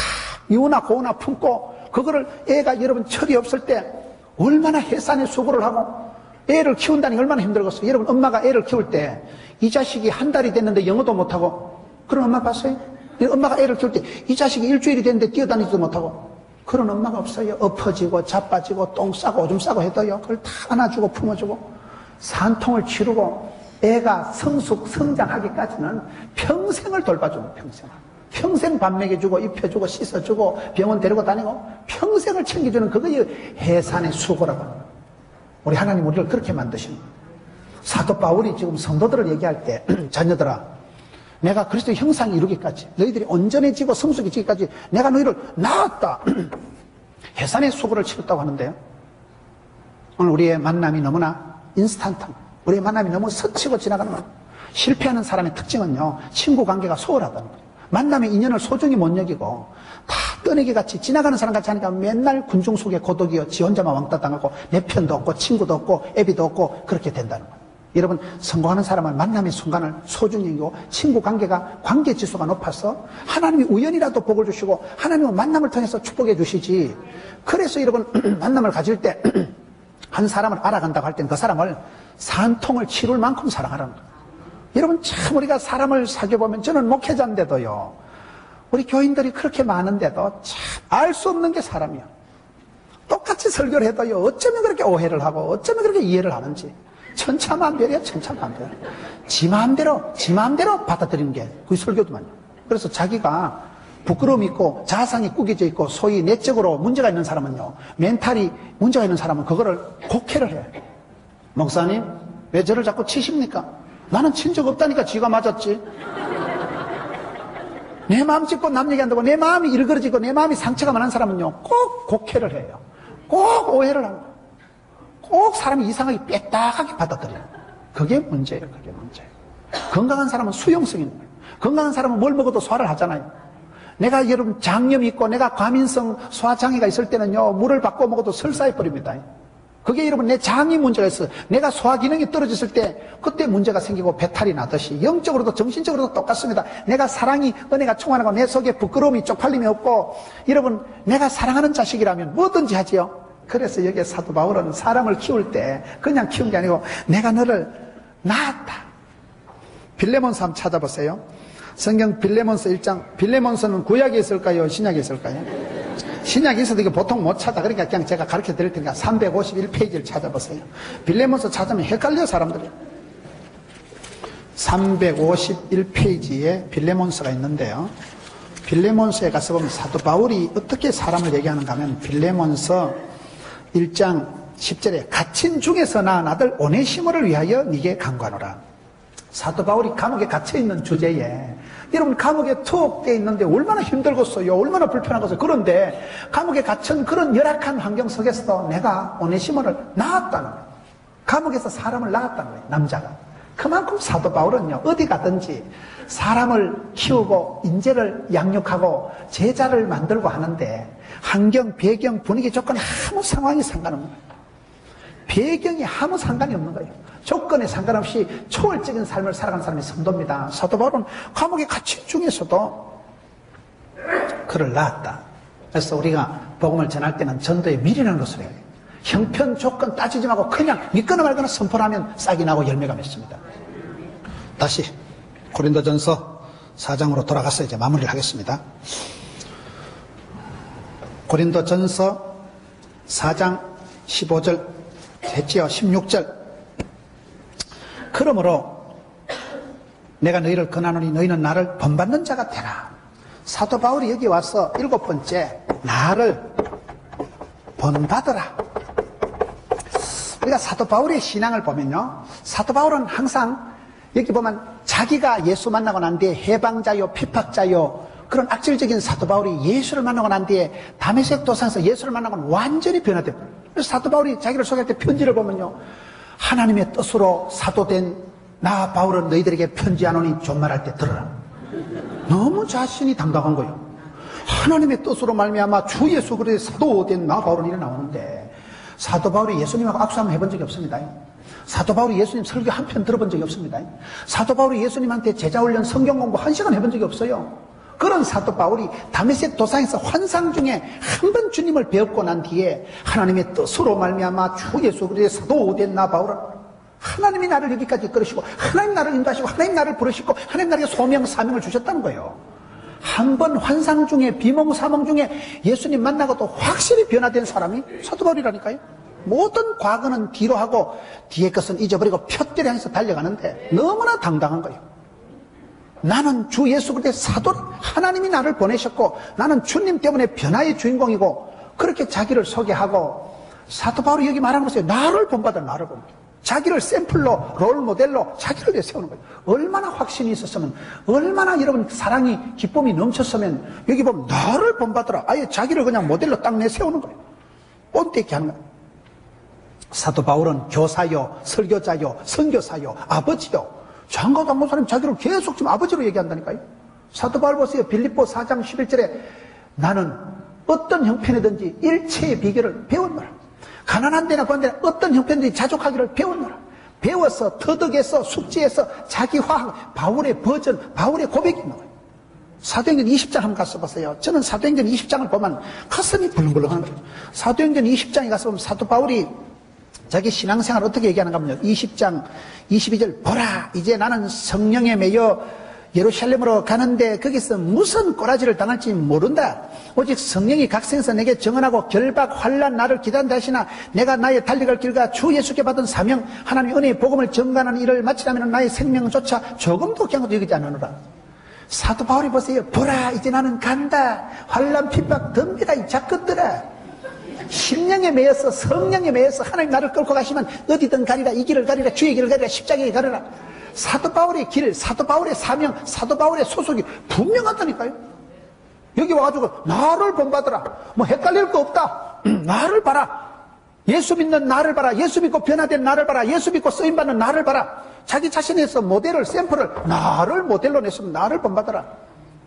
이우나 고우나 품고, 그거를 애가 여러분 철이 없을 때 얼마나 해산의 수고를 하고 애를 키운다니 얼마나 힘들겠어요. 여러분 엄마가 애를 키울 때 이 자식이 한 달이 됐는데 영어도 못하고 그런 엄마 봤어요? 엄마가 애를 키울 때 이 자식이 일주일이 됐는데 뛰어다니지도 못하고 그런 엄마가 없어요. 엎어지고 자빠지고 똥 싸고 오줌 싸고 해도요, 그걸 다 안아주고 품어주고 산통을 치르고 애가 성장하기까지는 평생을 돌봐주고, 평생 밥 먹여주고 입혀주고 씻어주고 병원 데리고 다니고 평생을 챙겨주는 그거의 해산의 수고라고 합니다. 우리 하나님 우리를 그렇게 만드신 거예요. 사도 바울이 지금 성도들을 얘기할 때 자녀들아 내가 그리스도의 형상이 이루기까지, 너희들이 온전해지고 성숙해지기까지 내가 너희를 낳았다. 해산의 수고를 치렀다고 하는데요, 오늘 우리의 만남이 너무나 인스턴트한, 우리의 만남이 너무 스치고 지나가는 거예요. 실패하는 사람의 특징은요, 친구 관계가 소홀하다는 거예요. 만남의 인연을 소중히 못 여기고 다 떠내기같이 지나가는 사람 같이 하니까 맨날 군중 속의 고독이요, 지 혼자만 왕따 당하고 내 편도 없고 친구도 없고 애비도 없고 그렇게 된다는 거예요. 여러분, 성공하는 사람은 만남의 순간을 소중히 여기고 친구 관계가 관계 지수가 높아서 하나님이 우연이라도 복을 주시고 하나님은 만남을 통해서 축복해 주시지. 그래서 여러분 만남을 가질 때 한 사람을 알아간다고 할 땐 그 사람을 산통을 치룰 만큼 사랑하라는 거예요. 여러분 참 우리가 사람을 사귀어보면, 저는 목회자인데도요, 우리 교인들이 그렇게 많은데도 참 알 수 없는 게 사람이야. 똑같이 똑같이 설교를 해도요, 어쩌면 그렇게 오해를 하고, 어쩌면 그렇게 이해를 하는지. 천차만별이야, 천차만별. 지 마음대로 받아들이는 게 그게 설교도만요. 그래서 자기가 부끄러움이 있고 자상이 꾸겨져 있고 소위 내적으로 문제가 있는 사람은요, 멘탈이 문제가 있는 사람은 그거를 곡해를 해요. 목사님, 왜 저를 자꾸 치십니까? 나는 친 적 없다니까 지가 맞았지. 내 마음 짚고 남 얘기한다고 내 마음이 일그러지고 내 마음이 상처가 많은 사람은요, 꼭 곡해를 해요. 꼭 오해를 합니다. 꼭 사람이 이상하게 빽딱하게 받아들여요. 그게 문제예요. 그게 문제예요. 건강한 사람은 수용성이 있는 거예요. 건강한 사람은 뭘 먹어도 소화를 하잖아요. 내가 여러분 장염이 있고 내가 과민성 소화장애가 있을 때는요, 물을 바꿔 먹어도 설사해 버립니다. 그게 여러분 내 장이 문제가 있어요. 내가 소화 기능이 떨어졌을 때 그때 문제가 생기고 배탈이 나듯이 영적으로도 정신적으로도 똑같습니다. 내가 사랑이 은혜가 충만하고 내 속에 부끄러움이 쪽팔림이 없고, 여러분 내가 사랑하는 자식이라면 뭐든지 하지요. 그래서 여기에 사도 바울은 사람을 키울 때 그냥 키운 게 아니고 내가 너를 낳았다. 빌레몬서 한번 찾아보세요. 성경 빌레몬서 1장. 빌레몬서는 구약에 있을까요? 신약에 있을까요? 신약에 있어도 이거 보통 못 찾아. 그러니까 그냥 제가 가르쳐 드릴 테니까 351페이지를 찾아보세요. 빌레몬서 찾으면 헷갈려 사람들이. 351페이지에 빌레몬서가 있는데요. 빌레몬서에 가서 보면 사도 바울이 어떻게 사람을 얘기하는가 하면 빌레몬서 1장 10절에 갇힌 중에서 낳은 아들 오네시모를 위하여 네게 간구하노라. 사도 바울이 감옥에 갇혀있는 주제에, 여러분 감옥에 투옥되어 있는데 얼마나 힘들겠어요. 얼마나 불편하겠어요. 그런데 감옥에 갇힌 그런 열악한 환경 속에서도 내가 오네시모를 낳았다는 거예요. 감옥에서 사람을 낳았다는 거예요. 남자가. 그만큼 사도 바울은요, 어디 가든지 사람을 키우고 인재를 양육하고 제자를 만들고 하는데 환경, 배경, 분위기, 조건 아무 상황이 상관없는 거예요. 배경이 아무 상관이 없는 거예요. 조건에 상관없이 초월적인 삶을 살아가는 사람이 성도입니다. 사도 바울은 감옥에 갇힌 중에서도 그를 낳았다. 그래서 우리가 복음을 전할 때는 전도의 미리라는 것을 해요. 형편, 조건 따지지 말고 그냥 믿거나 말거나 선포를 하면 싹이 나고 열매가 맺습니다. 다시 고린도전서 4장으로 돌아가서 이제 마무리를 하겠습니다. 고린도전서 4장 15절 했지요. 16절. 그러므로 내가 너희를 권하노니 너희는 나를 본받는 자가 되라. 사도 바울이 여기 와서 7번째, 나를 본받으라. 우리가 사도 바울의 신앙을 보면요, 사도 바울은 항상 여기 보면 자기가 예수 만나고 난 뒤에 해방자요, 피팍자요, 그런 악질적인 사도 바울이 예수를 만나고 난 뒤에 다메섹 도상에서 예수를 만나고는 완전히 변화돼요. 그래서 사도 바울이 자기를 소개할 때 편지를 보면요, 하나님의 뜻으로 사도된 나 바울은 너희들에게 편지하노니 존말할 때 들어라. 너무 자신이 당당한 거예요. 하나님의 뜻으로 말미암아 주 예수 그리스도의 사도된 나 바울은 이래 나오는데, 사도 바울이 예수님하고 악수 한번 해본 적이 없습니다. 사도 바울이 예수님 설교 한 편 들어본 적이 없습니다. 사도 바울이 예수님한테 제자 훈련 성경 공부 1시간 해본 적이 없어요. 그런 사도 바울이 다메섹 도상에서 환상 중에 한 번 주님을 배웠고 난 뒤에 하나님의 뜻으로 말미암아 주 예수 그리스도의 사도된 나 바울은 하나님이 나를 여기까지 이끌으시고 하나님 나를 인도하시고 하나님 나를 부르시고 하나님 나에게 소명 사명을 주셨다는 거예요. 한 번 환상 중에 비몽사몽 중에 예수님 만나고도 확실히 변화된 사람이 사도 바울이라니까요. 모든 과거는 뒤로 하고 뒤의 것은 잊어버리고 표대를 향해서 달려가는데 너무나 당당한 거예요. 나는 주 예수 그리스도의 사도, 하나님이 나를 보내셨고 나는 주님 때문에 변화의 주인공이고, 그렇게 자기를 소개하고, 사도 바울이 여기 말하는 것은 나를 본받아, 나를 본받아. 자기를 샘플로, 롤 모델로 자기를 내세우는 거예요. 얼마나 확신이 있었으면, 얼마나 여러분 사랑이, 기쁨이 넘쳤으면, 여기 보면 나를 본받으라. 아예 자기를 그냥 모델로 딱 내세우는 거예요. 꼰대있게 하는 거예요. 사도 바울은 교사요, 설교자요, 선교사요, 아버지요. 장가도 안 본 사람이 자기를 계속 지금 아버지로 얘기한다니까요. 사도 바울 보세요. 빌립보 4장 11절에 나는 어떤 형편이든지 일체의 비결을 배웠노라. 가난한 데나 그런 데나 어떤 형편이든지 자족하기를 배웠노라. 배워서 터득해서 숙지해서 자기화, 바울의 버전, 바울의 고백이 나와요. 사도행전 20장 한번 가서 보세요. 저는 사도행전 20장을 보면 가슴이 불렁불렁하는 거예요. 사도행전 20장에 가서 보면 사도 바울이 자기 신앙생활을 어떻게 얘기하는가 하면요, 20장 22절 보라 이제 나는 성령에 매여 예루살렘으로 가는데 거기서 무슨 꼬라지를 당할지 모른다. 오직 성령이 각성해서 내게 정언하고 결박 환난 나를 기다린다 하시나 내가 나의 달려갈 길과 주 예수께 받은 사명 하나님의 은혜의 복음을 전가하는 일을 마치려면 나의 생명조차 조금도 그냥 여기지 않으노라. 사도 바울이 보세요. 보라 이제 나는 간다. 환난 핍박 덤비라 이 작것들아. 심령에 매여서 성령에 매여서 하나님 나를 끌고 가시면 어디든 가리라. 이 길을 가리라. 주의 길을 가리라. 십자가에 가리라. 사도 바울의 길, 사도 바울의 사명, 사도 바울의 소속이 분명하다니까요. 여기 와가지고 나를 본받으라. 뭐 헷갈릴 거 없다. 나를 봐라. 예수 믿는 나를 봐라. 예수 믿고 변화된 나를 봐라. 예수 믿고 쓰임받는 나를 봐라. 자기 자신에서 모델을, 샘플을 나를 모델로 냈으면 나를 본받아라.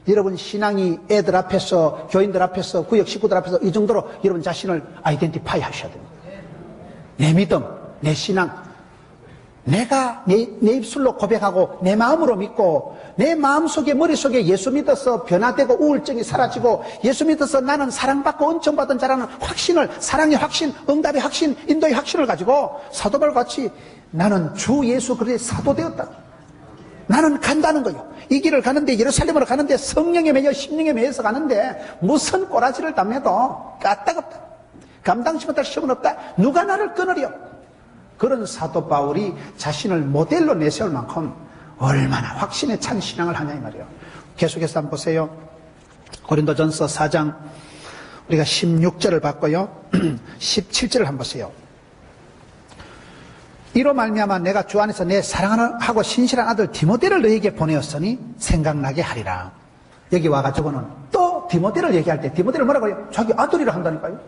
여러분 신앙이 애들 앞에서, 교인들 앞에서, 구역 식구들 앞에서 이 정도로 여러분 자신을 아이덴티파이 하셔야 됩니다. 내 믿음, 내 신앙, 내가 내 입술로 고백하고 내 마음으로 믿고 내 마음속에 머릿속에 예수 믿어서 변화되고 우울증이 사라지고 예수 믿어서 나는 사랑받고 은총받은 자라는 확신을, 사랑의 확신, 응답의 확신, 인도의 확신을 가지고 사도 바울같이 나는 주 예수 그리스도의 사도 되었다. 나는 간다는 거요. 이 길을 가는데 예루살렘으로 가는데 성령에 매여 심령에 매여서 가는데 무슨 꼬라지를 담해도 까딱없다. 감당치 못할 시험은 없다. 누가 나를 끊으려. 그런 사도 바울이 자신을 모델로 내세울 만큼 얼마나 확신에 찬 신앙을 하냐 이 말이에요. 계속해서 한번 보세요. 고린도전서 4장 우리가 16절을 봤고요. 17절을 한번 보세요. 이로 말미암아 내가 주 안에서 내 사랑하고 신실한 아들 디모데를 너에게 보내었으니 생각나게 하리라. 여기 와가지고는 또 디모데를 얘기할 때 디모데를 뭐라고 해요? 자기 아들이라 한다니까요.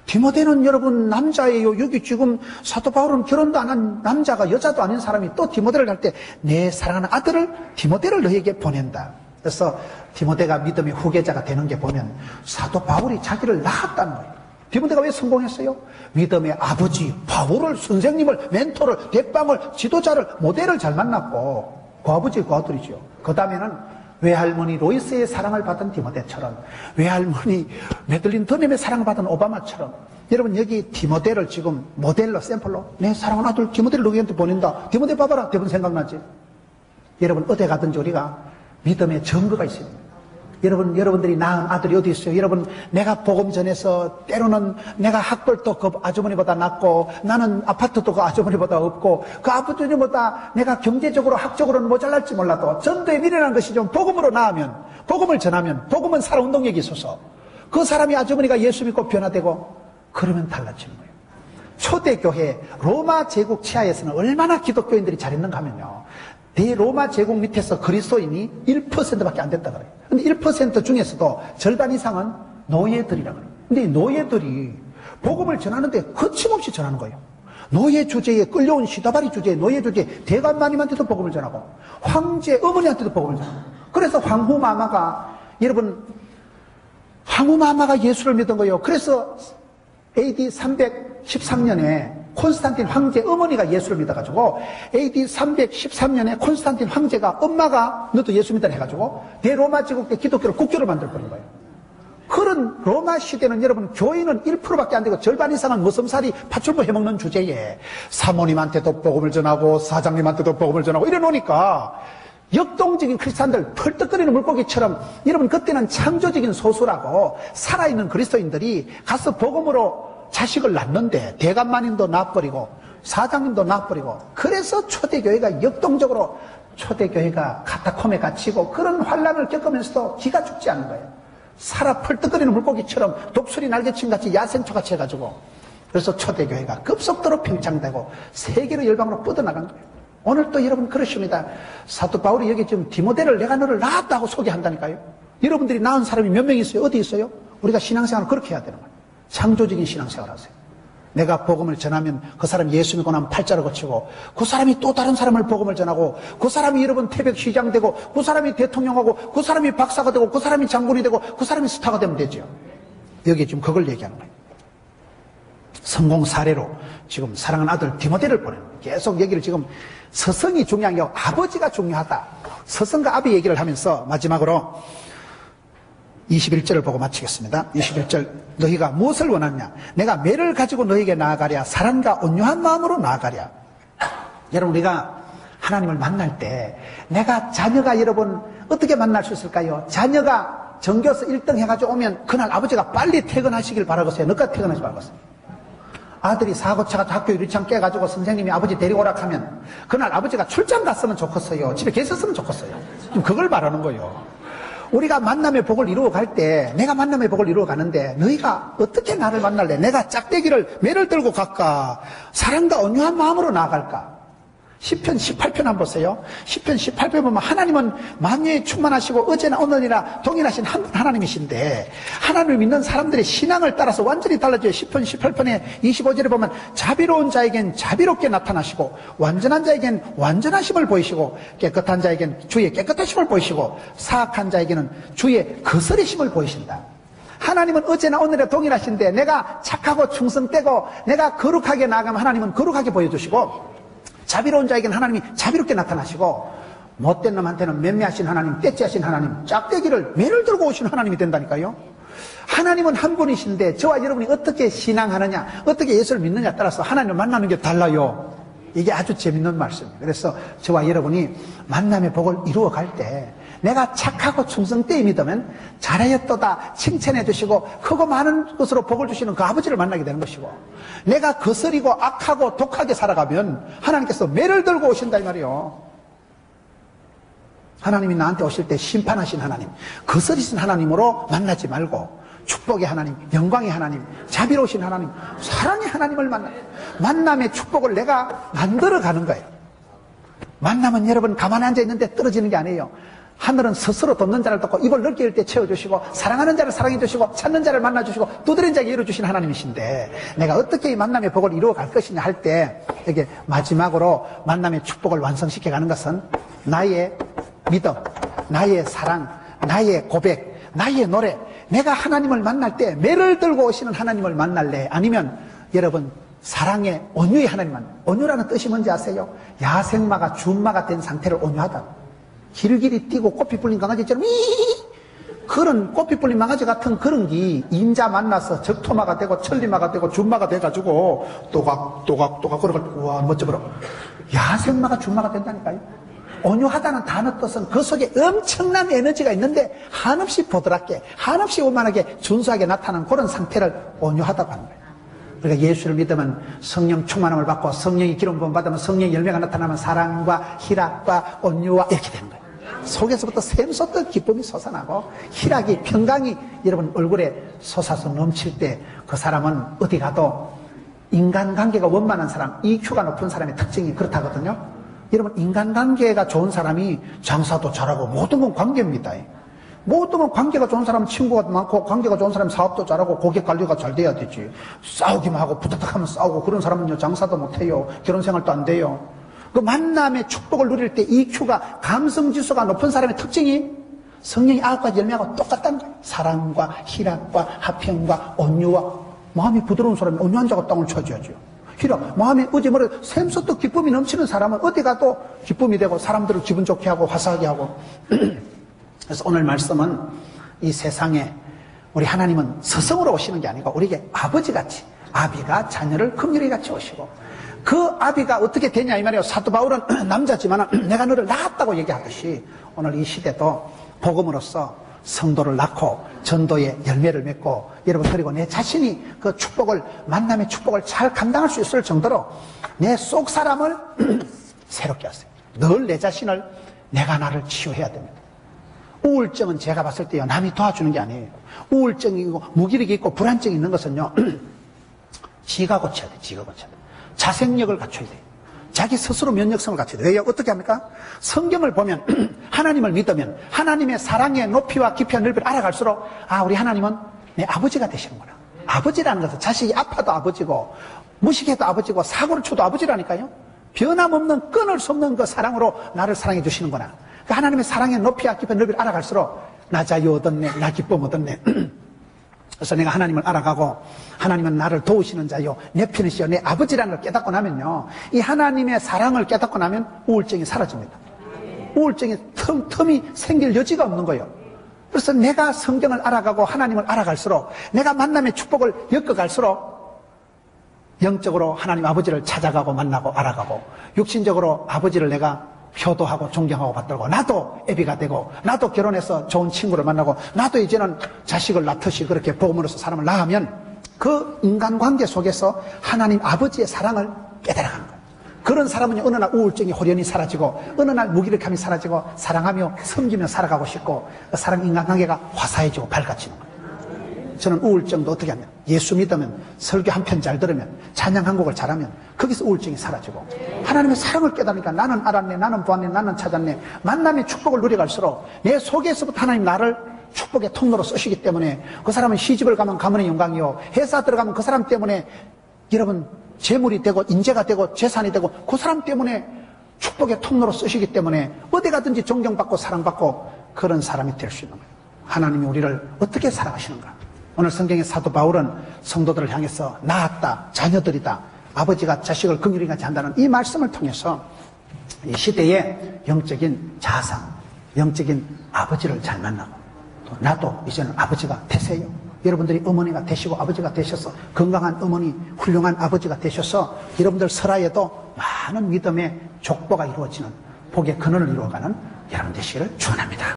디모데는 여러분 남자예요. 여기 지금 사도 바울은 결혼도 안 한 남자가 여자도 아닌 사람이 또 디모데를 할 때 내 사랑하는 아들을 디모데를 너에게 보낸다. 그래서 디모데가 믿음의 후계자가 되는 게 보면 사도 바울이 자기를 낳았다는 거예요. 디모데가 왜 성공했어요? 믿음의 아버지 바울을, 선생님을, 멘토를, 대빵을, 지도자를, 모델을 잘 만났고 그 아버지 그 아들이죠. 그 다음에는 외할머니 로이스의 사랑을 받은 디모데처럼, 외할머니 메들린 더넴의 사랑을 받은 오바마처럼, 여러분 여기 디모데를 지금 모델로, 샘플로 내 사랑하는 아들 디모데를 누구한테 보낸다. 디모데 봐봐라. 대부분 생각나지? 여러분 어디 가든지 우리가 믿음의 증거가 있어요. 여러분들이 낳은 아들이 어디 있어요? 여러분, 내가 복음 전해서 때로는 내가 학벌도 그 아주머니보다 낮고 나는 아파트도 그 아주머니보다 없고 그 아버지보다 내가 경제적으로 학적으로는 모자랄지 몰라도 전도의 미래라는 것이 좀 복음으로 나으면, 복음을 전하면, 복음은 살아 운동력이 있어서 그 사람이 아주머니가 예수 믿고 변화되고 그러면 달라지는 거예요. 초대교회 로마 제국 치하에서는 얼마나 기독교인들이 잘했는가 하면요, 대로마 제국 밑에서 그리스도인이 1%밖에 안 됐다 그래요. 근데 1% 중에서도 절반 이상은 노예들이라 그래요. 근데 이 노예들이 복음을 전하는데 거침없이 전하는 거예요. 노예 주제에 끌려온 시다바리 주제에, 노예 주제에 대감마님한테도 복음을 전하고 황제 어머니한테도 복음을 전하고. 그래서 황후마마가, 여러분 황후마마가 예수를 믿은 거예요. 그래서 AD 313년에 콘스탄틴 황제 어머니가 예수를 믿어가지고 AD 313년에 콘스탄틴 황제가 엄마가 너도 예수 믿으라 해가지고 대로마 제국 때 기독교를 국교를 만들어버린 거예요. 그런 로마 시대는 여러분 교인은 1%밖에 안 되고 절반 이상은 무섬살이 파출부 해먹는 주제에 사모님한테도 복음을 전하고 사장님한테도 복음을 전하고 이래 놓으니까 역동적인 크리스찬들, 펄떡거리는 물고기처럼, 여러분 그때는 창조적인 소수라고 살아있는 그리스도인들이 가서 복음으로 자식을 낳는데 대감마님도 낳아버리고 사장님도 낳아버리고, 그래서 초대교회가 역동적으로 초대교회가 카타콤에 갇히고 그런 환란을 겪으면서도 기가 죽지 않는 거예요. 살아 펄떡거리는 물고기처럼 독수리 날개침같이 야생초같이 해가지고, 그래서 초대교회가 급속도로 팽창되고 세계로 열방으로 뻗어나간 거예요. 오늘 또 여러분 그러십니다. 사도 바울이 여기 지금 디모데를 내가 너를 낳았다고 소개한다니까요. 여러분들이 낳은 사람이 몇 명 있어요? 어디 있어요? 우리가 신앙생활을 그렇게 해야 되는 거예요. 창조적인 신앙생활 하세요. 내가 복음을 전하면 그 사람 예수 믿고 나면 팔자를 거치고 그 사람이 또 다른 사람을 복음을 전하고 그 사람이 여러분 태백시장 되고 그 사람이 대통령하고 그 사람이 박사가 되고 그 사람이 장군이 되고 그 사람이 스타가 되면 되죠. 여기 지금 그걸 얘기하는 거예요. 성공 사례로 지금 사랑하는 아들 디모데를 보내는 거예요. 계속 얘기를 지금 서성이 중요한 게 아니고 아버지가 중요하다. 서성과 아비 얘기를 하면서 마지막으로 21절을 보고 마치겠습니다. 21절, 너희가 무엇을 원하냐? 내가 매를 가지고 너희에게 나아가랴? 사랑과 온유한 마음으로 나아가랴? 여러분, 우리가 하나님을 만날 때 내가 자녀가 여러분 어떻게 만날 수 있을까요? 자녀가 전교에서 1등 해가지고 오면 그날 아버지가 빨리 퇴근하시길 바라겠어요? 늦게 퇴근하시길 바라겠어요? 아들이 사고차가 학교 유리창 깨가지고 선생님이 아버지 데리고 오라 하면 그날 아버지가 출장 갔으면 좋겠어요? 집에 계셨으면 좋겠어요? 지금 그걸 바라는 거예요. 우리가 만남의 복을 이루어 갈 때, 내가 만남의 복을 이루어 가는데 너희가 어떻게 나를 만날래? 내가 짝대기를 매를 들고 갈까? 사랑과 온유한 마음으로 나아갈까? 시편 18편 한번 보세요. 시편 18편 보면 하나님은 만유에 충만하시고 어제나 오늘이나 동일하신 하나님이신데 하나님을 믿는 사람들의 신앙을 따라서 완전히 달라져요. 시편 18편의 25절에 보면 자비로운 자에겐 자비롭게 나타나시고 완전한 자에겐 완전하심을 보이시고 깨끗한 자에겐 주의 깨끗하심을 보이시고 사악한 자에게는 주의 거스리심을 보이신다. 하나님은 어제나 오늘이나 동일하신데 내가 착하고 충성되고 내가 거룩하게 나아가면 하나님은 거룩하게 보여주시고 자비로운 자에게는 하나님이 자비롭게 나타나시고 못된 놈한테는 맴매하신 하나님, 떼찌하신 하나님, 짝대기를 매를 들고 오신 하나님이 된다니까요. 하나님은 한 분이신데 저와 여러분이 어떻게 신앙하느냐, 어떻게 예수를 믿느냐에 따라서 하나님을 만나는 게 달라요. 이게 아주 재밌는 말씀이에요. 그래서 저와 여러분이 만남의 복을 이루어 갈 때 내가 착하고 충성되이 믿으면 잘하였도다 칭찬해 주시고 크고 많은 것으로 복을 주시는 그 아버지를 만나게 되는 것이고, 내가 거스리고 악하고 독하게 살아가면 하나님께서 매를 들고 오신다 이 말이에요. 하나님이 나한테 오실 때 심판하신 하나님, 거스리신 하나님으로 만나지 말고 축복의 하나님, 영광의 하나님, 자비로우신 하나님, 사랑의 하나님을 만남의 축복을 내가 만들어가는 거예요. 만남은 여러분 가만히 앉아있는데 떨어지는 게 아니에요. 하늘은 스스로 돕는 자를 돕고 입을 넓게 열 때 채워주시고 사랑하는 자를 사랑해주시고 찾는 자를 만나주시고 두드린 자에게 열어주신 하나님이신데 내가 어떻게 이 만남의 복을 이루어갈 것이냐 할 때 이게 마지막으로 만남의 축복을 완성시켜가는 것은 나의 믿음, 나의 사랑, 나의 고백, 나의 노래. 내가 하나님을 만날 때 매를 들고 오시는 하나님을 만날래? 아니면 여러분 사랑의 온유의 하나님만. 온유라는 뜻이 뭔지 아세요? 야생마가 준마가 된 상태를 온유하다. 길길이 뛰고 꼬피 불린 강아지처럼 그런 꼬피 불린 강아지 같은 그런 게 인자 만나서 적토마가 되고 천리마가 되고 준마가 돼가지고 또각 걸어가지고 와 멋져버려. 야생마가 준마가 된다니까요. 온유하다는 단어 뜻은 그 속에 엄청난 에너지가 있는데 한없이 보드랍게 한없이 오만하게 준수하게 나타나는 그런 상태를 온유하다고 하는 거예요. 우리가 예수를 믿으면 성령 충만함을 받고 성령이 기름 부음 받으면 성령의 열매가 나타나면 사랑과 희락과 온유와 이렇게 되는 거예요. 속에서부터 샘솟던 기쁨이 솟아나고 희락이 평강이 여러분 얼굴에 솟아서 넘칠 때 그 사람은 어디 가도 인간관계가 원만한 사람, EQ가 높은 사람의 특징이 그렇다거든요. 여러분 인간관계가 좋은 사람이 장사도 잘하고 모든 건 관계입니다. 모든 건 관계가 좋은 사람은 친구가 많고 관계가 좋은 사람은 사업도 잘하고 고객 관리가 잘 돼야 되지. 싸우기만 하고 부탁하면 싸우고 그런 사람은요 장사도 못해요. 결혼생활도 안 돼요. 그 만남의 축복을 누릴 때 EQ가 감성지수가 높은 사람의 특징이 성령의 9가지 열매하고 똑같다는 거예요. 사랑과 희락과 화평과 온유와 마음이 부드러운 사람이 온유한 자가 땅을 쳐줘야죠. 희락, 마음이 어제머리 샘솟도 기쁨이 넘치는 사람은 어디 가도 기쁨이 되고 사람들을 기분 좋게 하고 화사하게 하고 그래서 오늘 말씀은 이 세상에 우리 하나님은 스승으로 오시는 게 아니고 우리에게 아버지같이 아비가 자녀를 긍휼히 같이 오시고 그 아비가 어떻게 되냐 이 말이에요. 사도 바울은 남자지만 내가 너를 낳았다고 얘기하듯이 오늘 이 시대도 복음으로써 성도를 낳고 전도의 열매를 맺고 여러분 그리고 내 자신이 그 축복을 만남의 축복을 잘 감당할 수 있을 정도로 내 속 사람을 새롭게 하세요. 늘 내 자신을 내가 나를 치유해야 됩니다. 우울증은 제가 봤을 때요 남이 도와주는 게 아니에요. 우울증이고 무기력이 있고 불안증이 있는 것은요 지가 고쳐야 돼. 지가 고쳐야 돼. 자생력을 갖춰야 돼요. 자기 스스로 면역성을 갖춰야 돼요. 왜요? 어떻게 합니까? 성경을 보면 하나님을 믿으면 하나님의 사랑의 높이와 깊이와 넓이를 알아갈수록 아 우리 하나님은 내 아버지가 되시는구나. 아버지라는 것은 자식이 아파도 아버지고 무식해도 아버지고 사고를 쳐도 아버지라니까요. 변함없는 끊을 수 없는 그 사랑으로 나를 사랑해 주시는구나. 그 하나님의 사랑의 높이와 깊이와 넓이를 알아갈수록 나 자유 얻었네, 나 기쁨 얻었네. 그래서 내가 하나님을 알아가고 하나님은 나를 도우시는 자요 내 편이시여 내 아버지라는 걸 깨닫고 나면요 이 하나님의 사랑을 깨닫고 나면 우울증이 사라집니다. 우울증이 틈이 생길 여지가 없는 거예요. 그래서 내가 성경을 알아가고 하나님을 알아갈수록 내가 만남의 축복을 엮어갈수록 영적으로 하나님 아버지를 찾아가고 만나고 알아가고 육신적으로 아버지를 내가 효도하고 존경하고 받들고 나도 애비가 되고 나도 결혼해서 좋은 친구를 만나고 나도 이제는 자식을 낳듯이 그렇게 복음으로서 사람을 낳으면 그 인간관계 속에서 하나님 아버지의 사랑을 깨달아가는 거예요. 그런 사람은 어느 날 우울증이 호련히 사라지고 어느 날 무기력함이 사라지고 사랑하며 섬기며 살아가고 싶고 사람 인간관계가 화사해지고 밝아지는 거예요. 저는 우울증도 어떻게 하면 예수 믿으면 설교 한 편 잘 들으면 찬양 한 곡을 잘하면 거기서 우울증이 사라지고 하나님의 사랑을 깨달으니까 나는 알았네, 나는 보았네, 나는 찾았네. 만남의 축복을 누려갈수록 내 속에서부터 하나님 나를 축복의 통로로 쓰시기 때문에 그 사람은 시집을 가면 가문의 영광이요, 회사 들어가면 그 사람 때문에 여러분 재물이 되고 인재가 되고 재산이 되고 그 사람 때문에 축복의 통로로 쓰시기 때문에 어디 가든지 존경받고 사랑받고 그런 사람이 될 수 있는 거예요. 하나님이 우리를 어떻게 사랑하시는가? 오늘 성경의 사도 바울은 성도들을 향해서 낳았다, 자녀들이다, 아버지가 자식을 긍휼히 여기지 한다는 이 말씀을 통해서 이 시대의 영적인 자상, 영적인 아버지를 잘 만나고 또 나도 이제는 아버지가 되세요. 여러분들이 어머니가 되시고 아버지가 되셔서 건강한 어머니, 훌륭한 아버지가 되셔서 여러분들 설화에도 많은 믿음의 족보가 이루어지는 복의 근원을 이루어가는 여러분 되시기를 축원합니다.